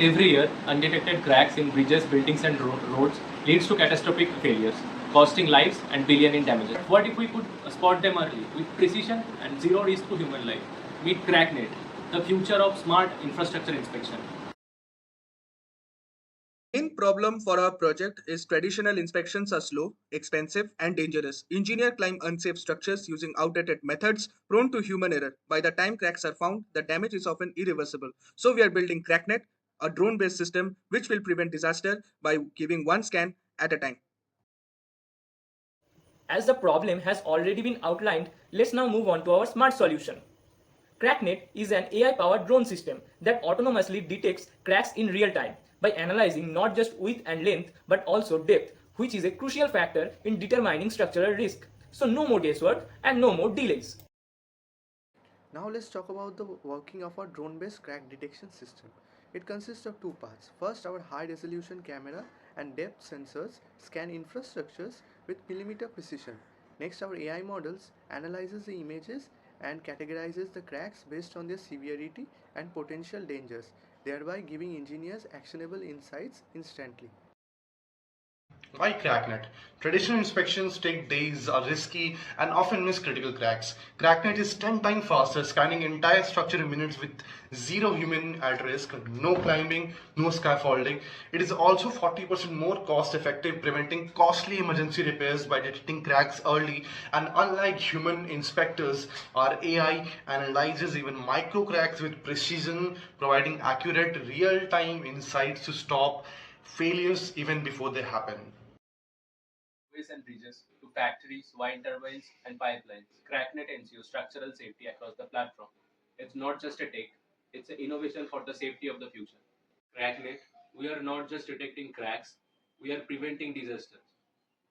Every year, undetected cracks in bridges, buildings, and roads leads to catastrophic failures, costing lives and billion in damages. What if we could spot them early with precision and zero risk to human life? Meet Cracknet, the future of smart infrastructure inspection. Main problem for our project is traditional inspections are slow, expensive, and dangerous. Engineers climb unsafe structures using outdated methods prone to human error. By the time cracks are found, the damage is often irreversible. So we are building Cracknet, a drone-based system which will prevent disaster by giving one scan at a time. As the problem has already been outlined, let's now move on to our smart solution. Cracknet is an AI-powered drone system that autonomously detects cracks in real time by analyzing not just width and length but also depth, which is a crucial factor in determining structural risk. So no more guesswork and no more delays. Now let's talk about the working of our drone-based crack detection system. It consists of two parts. First, our high-resolution camera and depth sensors scan infrastructures with millimeter precision. Next, our AI models analyzes the images and categorizes the cracks based on their severity and potential dangers, thereby giving engineers actionable insights instantly. Why Cracknet? Traditional inspections take days, are risky, and often miss critical cracks. Cracknet is 10 times faster, scanning entire structure in minutes with zero human at risk, no climbing, no scaffolding. It is also 40% more cost effective, preventing costly emergency repairs by detecting cracks early. And unlike human inspectors, our AI analyzes even micro cracks with precision, providing accurate real time insights to stop failures even before they happen. Ways and bridges to factories, wind turbines, and pipelines. Cracknet ensures structural safety across the platform. It's not just a tech, it's an innovation for the safety of the future. Cracknet, we are not just detecting cracks, we are preventing disasters.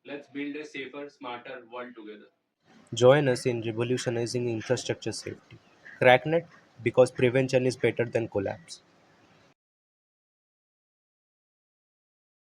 Let's build a safer, smarter world together. Join us in revolutionizing infrastructure safety. Cracknet, because prevention is better than collapse.